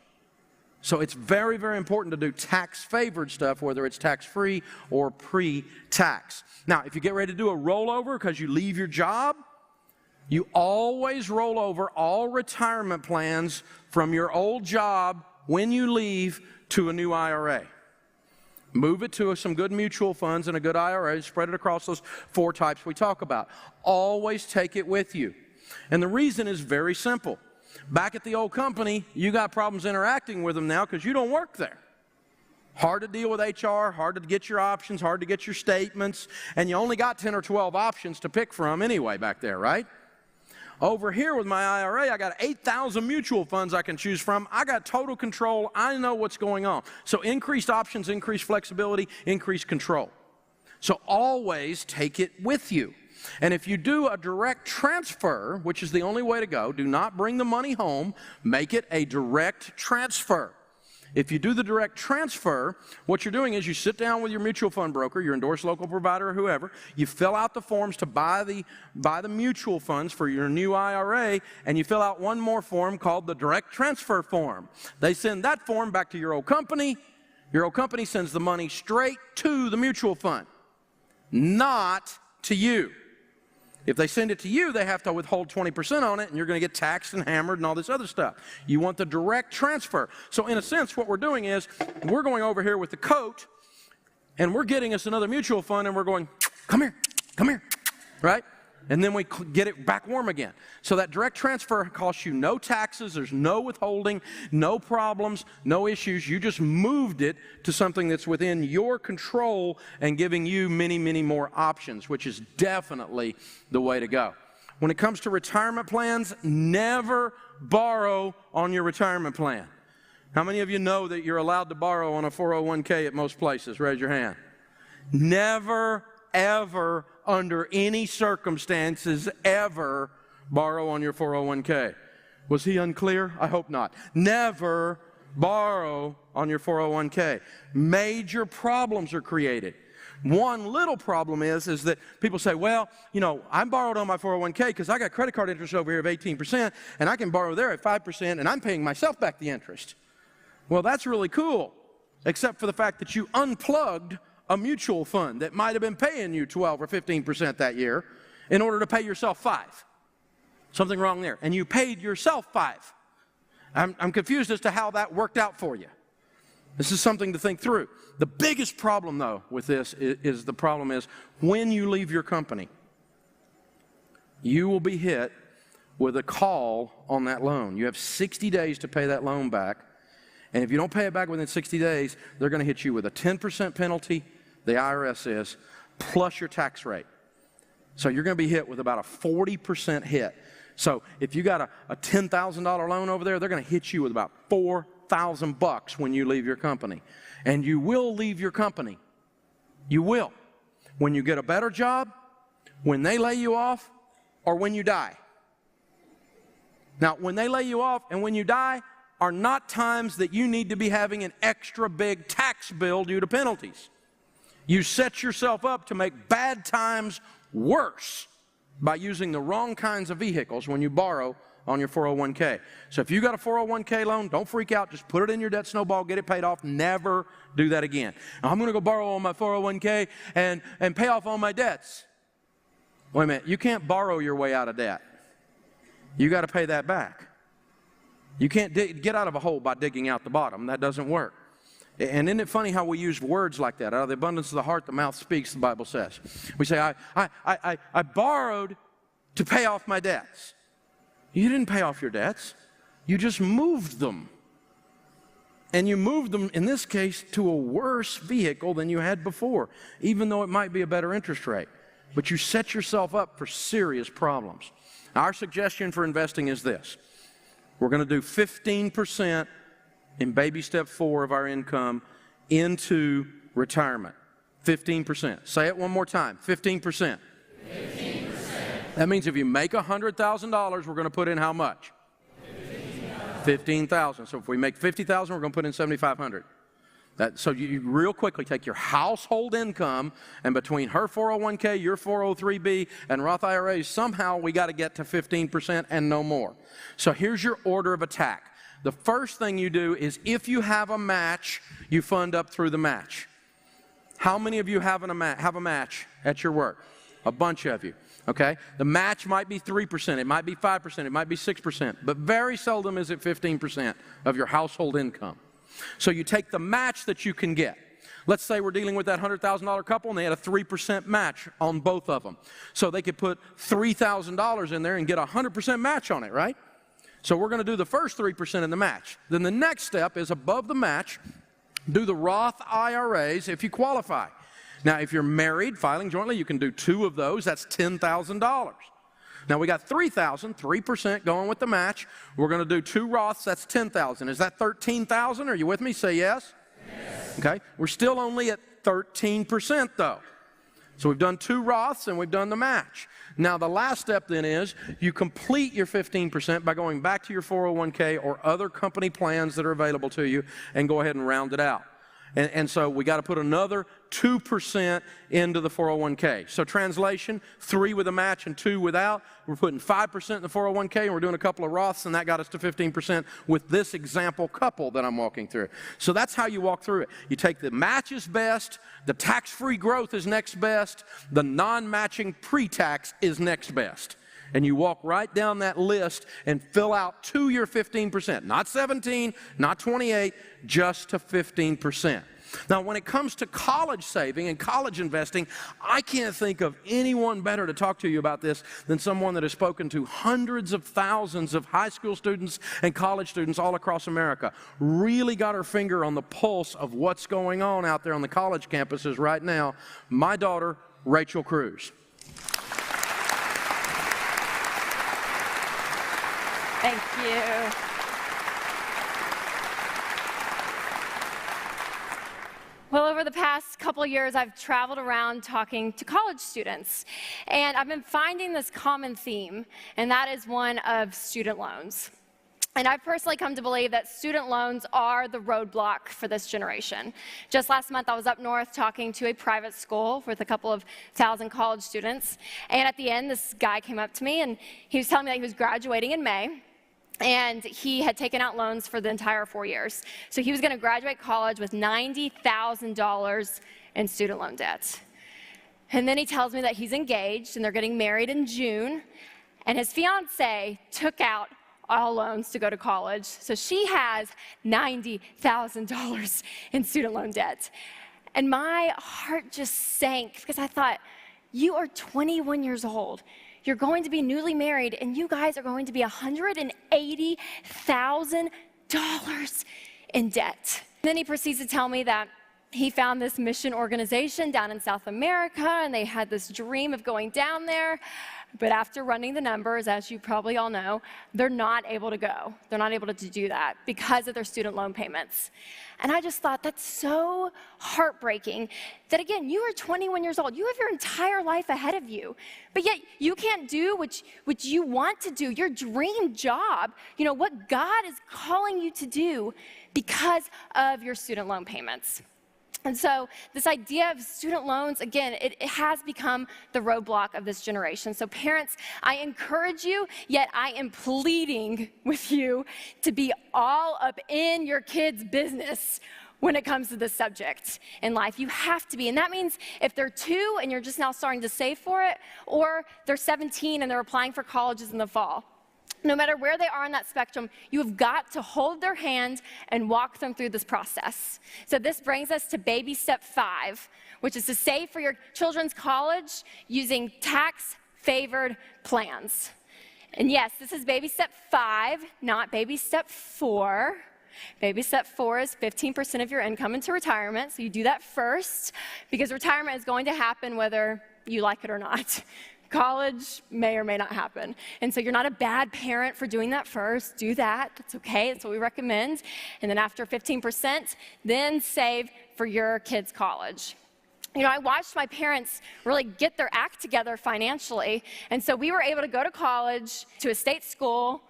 So it's very, very important to do tax-favored stuff, whether it's tax-free or pre-tax. Now, if you get ready to do a rollover because you leave your job, you always roll over all retirement plans from your old job when you leave to a new IRA. Move it to some good mutual funds and a good IRA, spread it across those 4 types we talk about. Always take it with you. And the reason is very simple. Back at the old company, you got problems interacting with them now because you don't work there. Hard to deal with HR, hard to get your options, hard to get your statements, and you only got 10 or 12 options to pick from anyway back there, right? Over here with my IRA, I got 8,000 mutual funds I can choose from. I got total control. I know what's going on. So increased options, increased flexibility, increased control. So always take it with you. And if you do a direct transfer, which is the only way to go, do not bring the money home, make it a direct transfer. If you do the direct transfer, what you're doing is you sit down with your mutual fund broker, your endorsed local provider or whoever, you fill out the forms to buy the mutual funds for your new IRA, and you fill out one more form called the direct transfer form. They send that form back to your old company. Your old company sends the money straight to the mutual fund, not to you. If they send it to you, they have to withhold 20% on it, and you're going to get taxed and hammered and all this other stuff. You want the direct transfer. So in a sense, what we're doing is we're going over here with the coat, and we're getting us another mutual fund, and we're going, come here, right? And then we get it back warm again. So that direct transfer costs you no taxes, there's no withholding, no problems, no issues. You just moved it to something that's within your control and giving you many, many more options, which is definitely the way to go. When it comes to retirement plans, never borrow on your retirement plan. How many of you know that you're allowed to borrow on a 401k at most places? Raise your hand. Never, ever, under any circumstances, ever borrow on your 401k. Was he unclear? I hope not. Never borrow on your 401k. Major problems are created. One little problem is that people say, well, you know, I borrowed on my 401k because I got credit card interest over here of 18%, and I can borrow there at 5%, and I'm paying myself back the interest. Well, that's really cool, except for the fact that you unplugged a mutual fund that might have been paying you 12 or 15% that year in order to pay yourself 5. Something wrong there. And you paid yourself 5. I'm confused as to how that worked out for you. This is something to think through. The biggest problem, though, with this is the problem is when you leave your company, you will be hit with a call on that loan. You have 60 days to pay that loan back. And if you don't pay it back within 60 days, they're going to hit you with a 10% penalty, the IRS is, plus your tax rate. So you're going to be hit with about a 40% hit. So if you got a $10,000 loan over there, they're going to hit you with about $4,000 when you leave your company. And you will leave your company. You will. When you get a better job, when they lay you off, or when you die. Now, when they lay you off and when you die are not times that you need to be having an extra big tax bill due to penalties. You set yourself up to make bad times worse by using the wrong kinds of vehicles when you borrow on your 401k. So if you got a 401k loan, don't freak out. Just put it in your debt snowball, get it paid off. Never do that again. Now, I'm going to go borrow on my 401k and pay off all my debts. Wait a minute. You can't borrow your way out of debt. You got to pay that back. You can't get out of a hole by digging out the bottom. That doesn't work. And isn't it funny how we use words like that? Out of the abundance of the heart, the mouth speaks, the Bible says. We say, I borrowed to pay off my debts. You didn't pay off your debts. You just moved them. And you moved them, in this case, to a worse vehicle than you had before, even though it might be a better interest rate. But you set yourself up for serious problems. Our suggestion for investing is this. We're going to do 15% in baby step 4 of our income into retirement. 15%. Say it one more time. 15%. 15%. That means if you make $100,000, we're going to put in how much? $15,000. So if we make $50,000, we're going to put in $7,500. So you real quickly take your household income, and between her 401k, your 403b, and Roth IRAs, somehow we got to get to 15% and no more. So here's your order of attack. The first thing you do is if you have a match, you fund up through the match. How many of you have a match at your work? A bunch of you. Okay? The match might be 3%, it might be 5%, it might be 6%, but very seldom is it 15% of your household income. So you take the match that you can get. Let's say we're dealing with that $100,000 couple and they had a 3% match on both of them. So they could put $3,000 in there and get a 100% match on it, right? So we're going to do the first 3% in the match. Then the next step is above the match, do the Roth IRAs if you qualify. Now, if you're married, filing jointly, you can do 2 of those. That's $10,000. Now, we got 3% going with the match. We're going to do 2 Roths. That's 10,000. Is that 13,000? Are you with me? Say yes. Yes. Okay. We're still only at 13%, though. So we've done 2 Roths and we've done the match. Now the last step then is you complete your 15% by going back to your 401k or other company plans that are available to you and go ahead and round it out. And so we got to put another 2% into the 401k. So translation, 3 with a match and 2 without. We're putting 5% in the 401k and we're doing a couple of Roths, and that got us to 15% with this example couple that I'm walking through. So that's how you walk through it. You take the match is best, the tax-free growth is next best, the non-matching pre-tax is next best. And you walk right down that list and fill out to your 15%. Not 17, not 28, just to 15%. Now, when it comes to college saving and college investing, I can't think of anyone better to talk to you about this than someone that has spoken to hundreds of thousands of high school students and college students all across America. Really got her finger on the pulse of what's going on out there on the college campuses right now. My daughter, Rachel Cruz. Thank you. Well, over the past couple of years, I've traveled around talking to college students, and I've been finding this common theme, and that is one of student loans. And I've personally come to believe that student loans are the roadblock for this generation. Just last month, I was up north talking to a private school with a couple of thousand college students, and at the end, this guy came up to me, and he was telling me that he was graduating in May, and he had taken out loans for the entire 4 years. So he was going to graduate college with $90,000 in student loan debt. And then he tells me that he's engaged, and they're getting married in June, and his fiancée took out all loans to go to college. So she has $90,000 in student loan debt. And my heart just sank because I thought, you are 21 years old. You're going to be newly married, and you guys are going to be $180,000 in debt. Then he proceeds to tell me that he found this mission organization down in South America, and they had this dream of going down there. But after running the numbers, as you probably all know, they're not able to go. They're not able to do that because of their student loan payments. And I just thought, that's so heartbreaking that, again, you are 21 years old. You have your entire life ahead of you. But yet you can't do what you want to do, your dream job, what God is calling you to do because of your student loan payments. And so this idea of student loans, again, it has become the roadblock of this generation. So parents, I encourage you, yet I am pleading with you to be all up in your kids' business when it comes to this subject in life. You have to be. And that means if they're 2 and you're just now starting to save for it, or they're 17 and they're applying for colleges in the fall. No matter where they are on that spectrum, you have got to hold their hand and walk them through this process. So this brings us to baby step 5, which is to save for your children's college using tax-favored plans. And yes, this is baby step 5, not baby step 4. Baby step 4 is 15% of your income into retirement. So you do that first, because retirement is going to happen whether you like it or not. College may or may not happen. And so you're not a bad parent for doing that first. Do that. That's okay. That's what we recommend. And then after 15%, then save for your kids' college. I watched my parents really get their act together financially. And so we were able to go to college, to a state school,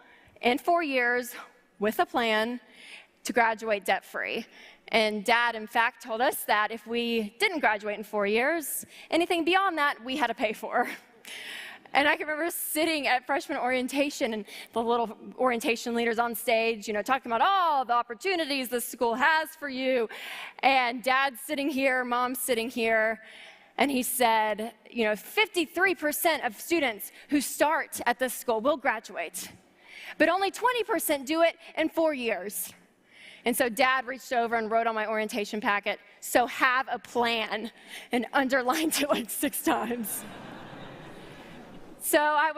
in 4 years with a plan to graduate debt-free. And Dad, in fact, told us that if we didn't graduate in 4 years, anything beyond that, we had to pay for. And I can remember sitting at freshman orientation and the little orientation leaders on stage, talking about all the opportunities the school has for you. And Dad's sitting here, Mom's sitting here. And he said, 53% of students who start at this school will graduate, but only 20% do it in 4 years. And so Dad reached over and wrote on my orientation packet, "So have a plan," and underlined it like 6 times. So I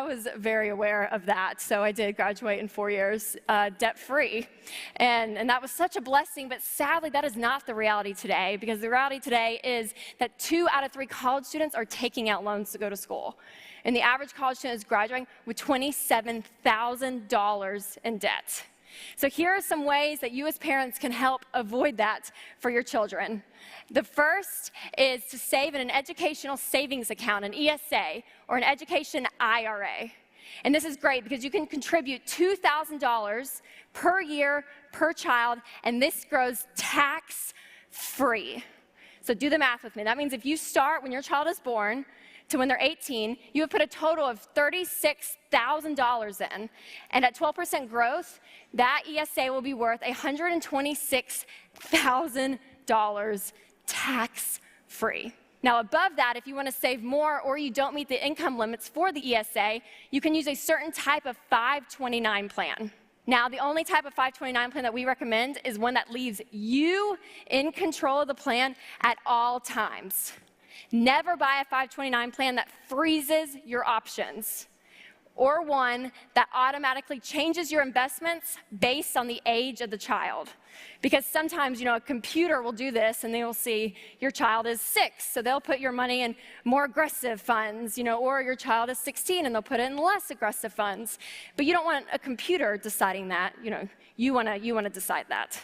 was very aware of that. So I did graduate in 4 years, debt-free. And that was such a blessing, but sadly that is not the reality today, because the reality today is that 2 out of 3 college students are taking out loans to go to school. And the average college student is graduating with $27,000 in debt. So here are some ways that you as parents can help avoid that for your children. The first is to save in an educational savings account, an ESA, or an education IRA. And this is great because you can contribute $2,000 per year per child, and this grows tax-free. So do the math with me. That means if you start when your child is born to when they're 18, you have put a total of $36,000 in. And at 12% growth, that ESA will be worth $126,000 tax-free. Now, above that, if you want to save more or you don't meet the income limits for the ESA, you can use a certain type of 529 plan. Now, the only type of 529 plan that we recommend is one that leaves you in control of the plan at all times. Never buy a 529 plan that freezes your options, or one that automatically changes your investments based on the age of the child. Because sometimes, a computer will do this and they will see your child is 6, so they'll put your money in more aggressive funds, or your child is 16 and they'll put it in less aggressive funds. But you don't want a computer deciding that, you want to decide that.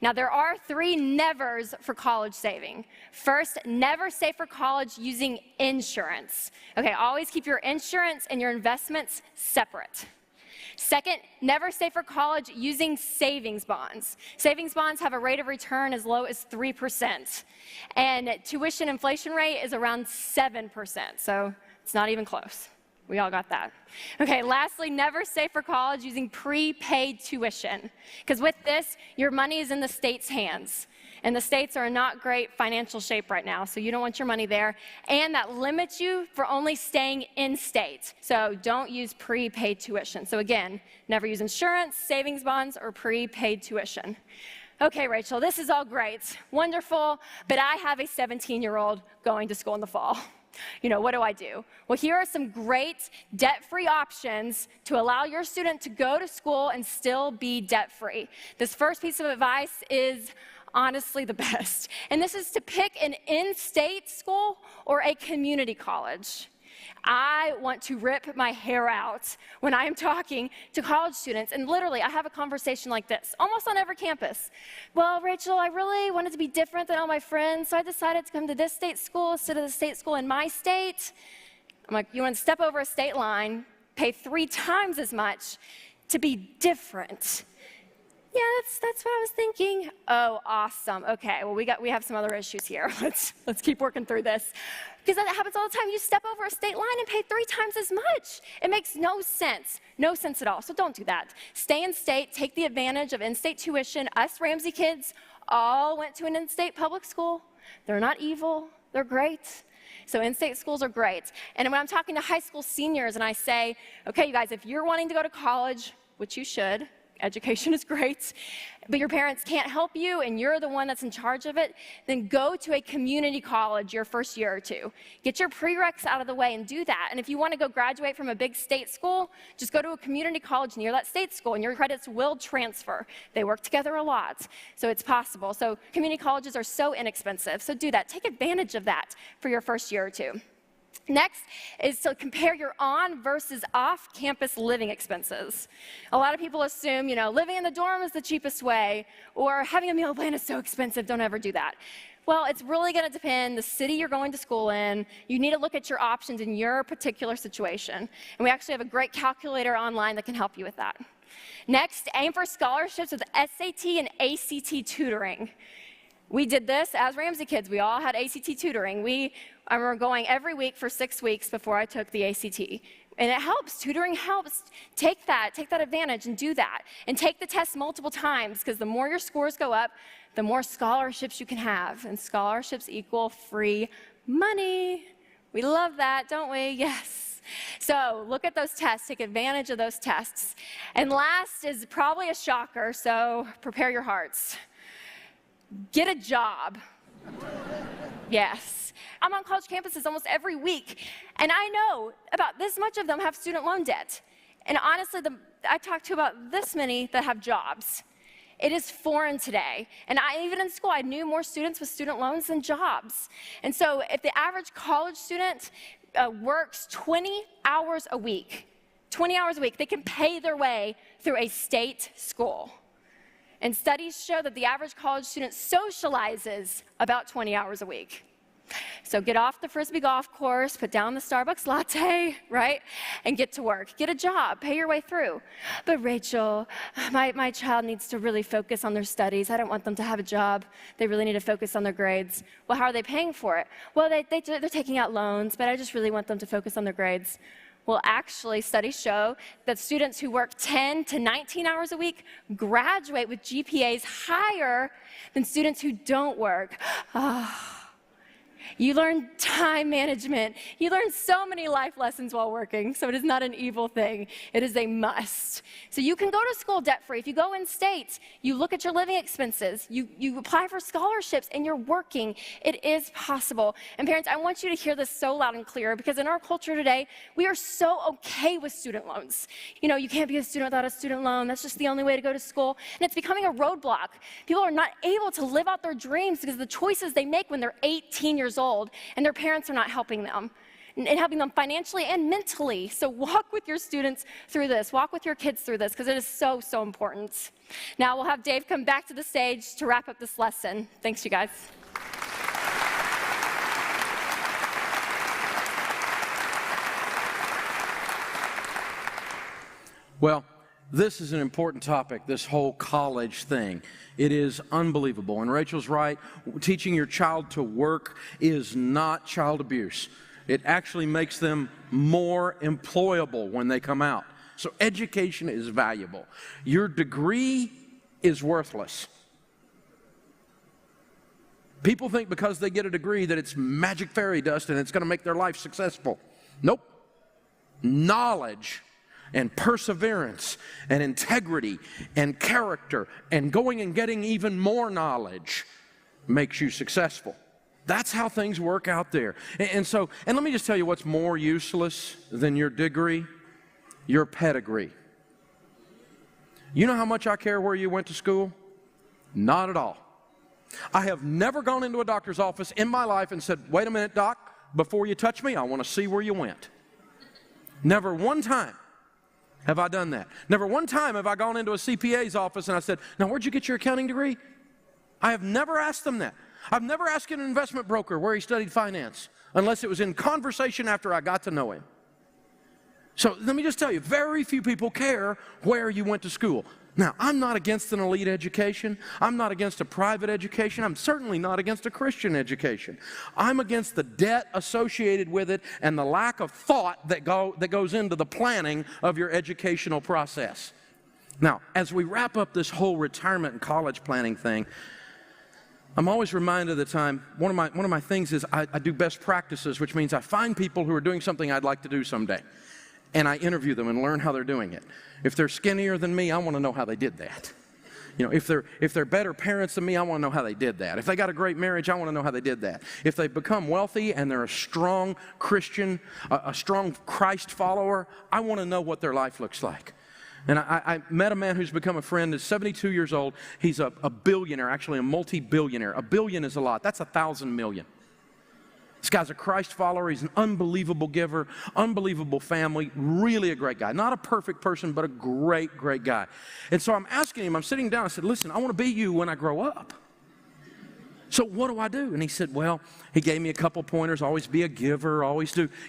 Now, there are 3 nevers for college saving. First, never save for college using insurance. Okay, always keep your insurance and your investments separate. Second, never save for college using savings bonds. Savings bonds have a rate of return as low as 3%, and tuition inflation rate is around 7%, so it's not even close. We all got that. Okay, lastly, never save for college using prepaid tuition, because with this, your money is in the state's hands. And the states are in not great financial shape right now, so you don't want your money there. And that limits you for only staying in state. So don't use prepaid tuition. So again, never use insurance, savings bonds, or prepaid tuition. Okay, Rachel, this is all great, wonderful, but I have a 17-year-old going to school in the fall. What do I do? Well, here are some great debt-free options to allow your student to go to school and still be debt-free. This first piece of advice is honestly the best, and this is to pick an in-state school or a community college. I want to rip my hair out when I am talking to college students, and literally I have a conversation like this almost on every campus. Well, Rachel, I really wanted to be different than all my friends, so I decided to come to this state school instead of the state school in my state. I'm like, you want to step over a state line, pay 3 times as much to be different. Yeah, that's what I was thinking. Oh, awesome. Okay, well, we have some other issues here. Let's keep working through this. Because that happens all the time. You step over a state line and pay 3 times as much. It makes no sense at all. So don't do that. Stay in state, take the advantage of in-state tuition. Us Ramsey kids all went to an in-state public school. They're not evil, they're great. So in-state schools are great. And when I'm talking to high school seniors and I say, okay, you guys, if you're wanting to go to college, which you should, education is great, but your parents can't help you and you're the one that's in charge of it, then go to a community college your first year or 2. Get your prereqs out of the way and do that. And if you want to go graduate from a big state school, just go to a community college near that state school and your credits will transfer. They work together a lot, so it's possible. So community colleges are so inexpensive, so do that. Take advantage of that for your first year or 2. Next is to compare your on versus off-campus living expenses. A lot of people assume, living in the dorm is the cheapest way, or having a meal plan is so expensive, don't ever do that. Well, it's really going to depend the city you're going to school in. You need to look at your options in your particular situation. And we actually have a great calculator online that can help you with that. Next, aim for scholarships with SAT and ACT tutoring. We did this as Ramsey kids. We all had ACT tutoring. I remember going every week for 6 weeks before I took the ACT. And it helps. Tutoring helps. Take that advantage and do that. And take the test multiple times, because the more your scores go up, the more scholarships you can have. And scholarships equal free money. We love that, don't we? Yes. So look at those tests. Take advantage of those tests. And last is probably a shocker, so prepare your hearts. Get a job. Yes. I'm on college campuses almost every week, and I know about this much of them have student loan debt. And honestly, I talked to about this many that have jobs. It is foreign today. And even in school, I knew more students with student loans than jobs. And so if the average college student works 20 hours a week, 20 hours a week. They can pay their way through a state school. And studies show that the average college student socializes about 20 hours a week. So get off the Frisbee golf course, put down the Starbucks latte, right? And get to work. Get a job, pay your way through. But Rachel, my child needs to really focus on their studies. I don't want them to have a job. They really need to focus on their grades. Well, how are they paying for it? Well, they're taking out loans, but I just really want them to focus on their grades. Well, actually, studies show that students who work 10 to 19 hours a week graduate with GPAs higher than students who don't work. You learn time management. You learn so many life lessons while working, so it is not an evil thing. It is a must. So you can go to school debt-free. If you go in state, you look at your living expenses, you apply for scholarships, and you're working. It is possible. And parents, I want you to hear this so loud and clear, because in our culture today, we are so okay with student loans. You know, you can't be a student without a student loan. That's just the only way to go to school. And it's becoming a roadblock. People are not able to live out their dreams because of the choices they make when they're 18 years old, and their parents are not helping them, and helping them financially and mentally. So walk with your students through this. Walk with your kids through this, because it is so, so important. Now we'll have Dave come back to the stage to wrap up this lesson. Thanks, you guys. Well, this is an important topic, this whole college thing. It is unbelievable. And Rachel's right. Teaching your child to work is not child abuse. It actually makes them more employable when they come out. So education is valuable. Your degree is worthless. People think because they get a degree that it's magic fairy dust and it's going to make their life successful. Nope. Knowledge and perseverance and integrity and character and going and getting even more knowledge makes you successful. That's how things work out there. And let me just tell you what's more useless than your degree? Your pedigree. You know how much I care where you went to school? Not at all. I have never gone into a doctor's office in my life and said, wait a minute, doc, before you touch me, I want to see where you went. Never one time have I done that. Never one time have I gone into a CPA's office and I said, now where'd you get your accounting degree? I have never asked them that. I've never asked an investment broker where he studied finance, unless it was in conversation after I got to know him. So let me just tell you, very few people care where you went to school. Now, I'm not against an elite education. I'm not against a private education. I'm certainly not against a Christian education. I'm against the debt associated with it and the lack of thought that goes into the planning of your educational process. Now, as we wrap up this whole retirement and college planning thing, I'm always reminded of the time, one of my things is I do best practices, which means I find people who are doing something I'd like to do someday, and I interview them and learn how they're doing it. If they're skinnier than me, I want to know how they did that. You know, if they're better parents than me, I want to know how they did that. If they got a great marriage, I want to know how they did that. If they've become wealthy and they're a strong Christian, a strong Christ follower, I want to know what their life looks like. And I met a man who's become a friend, is 72 years old. He's a billionaire, actually a multi-billionaire. A billion is a lot. That's 1,000 million. This guy's a Christ follower. He's an unbelievable giver, unbelievable family, really a great guy. Not a perfect person, but a great, great guy. And so I'm asking him, I'm sitting down, I said, listen, I want to be you when I grow up. So what do I do? And he said, well, he gave me a couple pointers, always be a giver,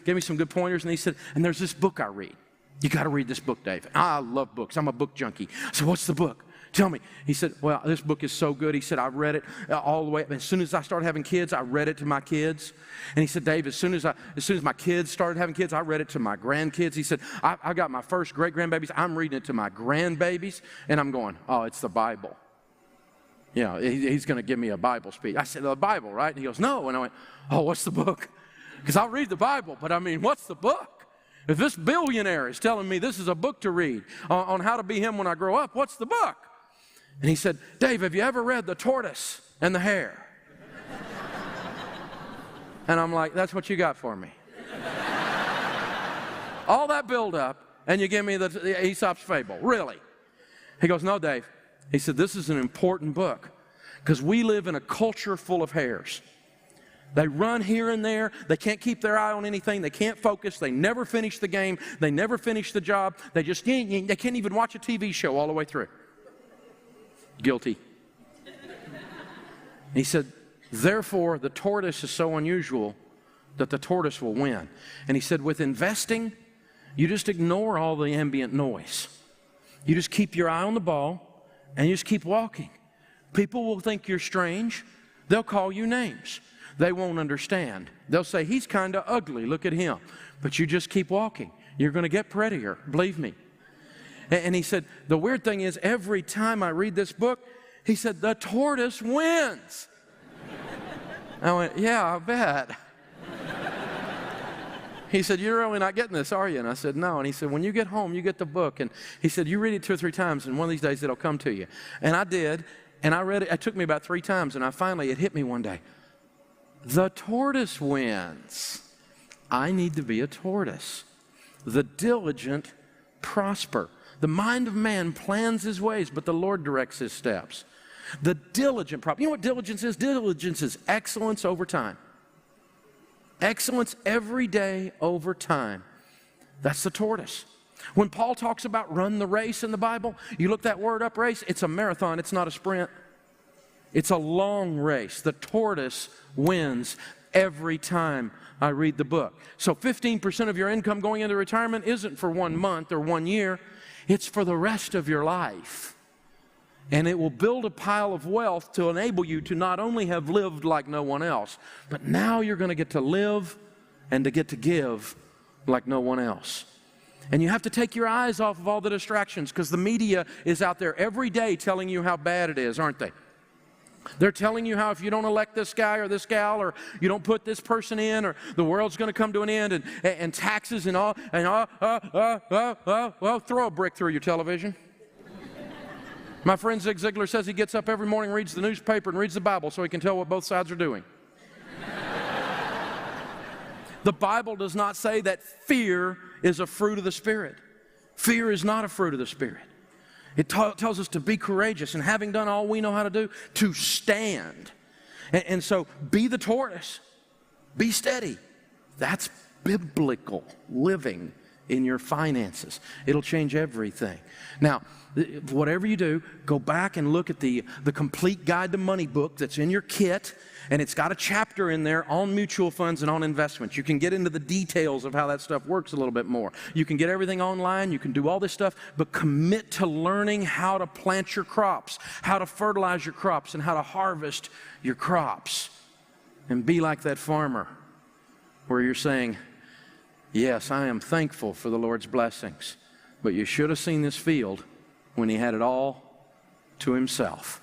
gave me some good pointers. And he said, and there's this book I read. You got to read this book, Dave. I love books. I'm a book junkie. So what's the book? Tell me. He said, well, this book is so good. He said, I read it all the way. As soon as I started having kids, I read it to my kids. And he said, Dave, as soon as my kids started having kids, I read it to my grandkids. He said, I got my first great-grandbabies. I'm reading it to my grandbabies. And I'm going, oh, it's the Bible. You know, he's going to give me a Bible speech. I said, the Bible, right? And he goes, no. And I went, oh, what's the book? Because I'll read the Bible, but I mean, what's the book? If this billionaire is telling me this is a book to read on how to be him when I grow up, what's the book? And he said, Dave, have you ever read The Tortoise and the Hare? And I'm like, that's what you got for me. All that build up, and you give me the Aesop's Fable, really? He goes, no, Dave. He said, this is an important book because we live in a culture full of hares. They run here and there. They can't keep their eye on anything. They can't focus. They never finish the game. They never finish the job. They can't even watch a TV show all the way through. Guilty. He said, therefore, the tortoise is so unusual that the tortoise will win. And he said, with investing, you just ignore all the ambient noise. You just keep your eye on the ball and you just keep walking. People will think you're strange. They'll call you names. They won't understand. They'll say, he's kind of ugly, look at him. But you just keep walking. You're going to get prettier, believe me. And he said, the weird thing is, every time I read this book, he said, the tortoise wins. I went, yeah, I bet. He said, you're really not getting this, are you? And I said, no. And he said, when you get home, you get the book. And he said, you read it 2 or 3 times, and one of these days it'll come to you. And I did, and I read it. It took me about 3 times, and it hit me one day. The tortoise wins. I need to be a tortoise. The diligent prosper. The mind of man plans his ways, but the Lord directs his steps. The diligent prosper. You know what diligence is? Diligence is excellence over time. Excellence every day over time. That's the tortoise. When Paul talks about run the race in the Bible, you look that word up, race, it's a marathon, it's not a sprint. It's a long race. The tortoise wins every time I read the book. So 15% of your income going into retirement isn't for 1 month or 1 year. It's for the rest of your life. And it will build a pile of wealth to enable you to not only have lived like no one else, but now you're going to get to live and to get to give like no one else. And you have to take your eyes off of all the distractions, because the media is out there every day telling you how bad it is, aren't they? They're telling you how if you don't elect this guy or this gal, or you don't put this person in, or the world's going to come to an end, and taxes and all, throw a brick through your television. My friend Zig Ziglar says he gets up every morning, reads the newspaper, and reads the Bible so he can tell what both sides are doing. The Bible does not say that fear is a fruit of the Spirit. Fear is not a fruit of the Spirit. It tells us to be courageous, and having done all we know how to do, to stand. And so be the tortoise. Be steady. That's biblical living in your finances. It'll change everything. Now, whatever you do, go back and look at the Complete Guide to Money book that's in your kit, and it's got a chapter in there on mutual funds and on investments. You can get into the details of how that stuff works a little bit more. You can get everything online, you can do all this stuff, but commit to learning how to plant your crops, how to fertilize your crops, and how to harvest your crops. And be like that farmer where you're saying, yes, I am thankful for the Lord's blessings, but you should have seen this field when he had it all to himself.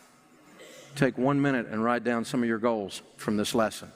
Take 1 minute and write down some of your goals from this lesson.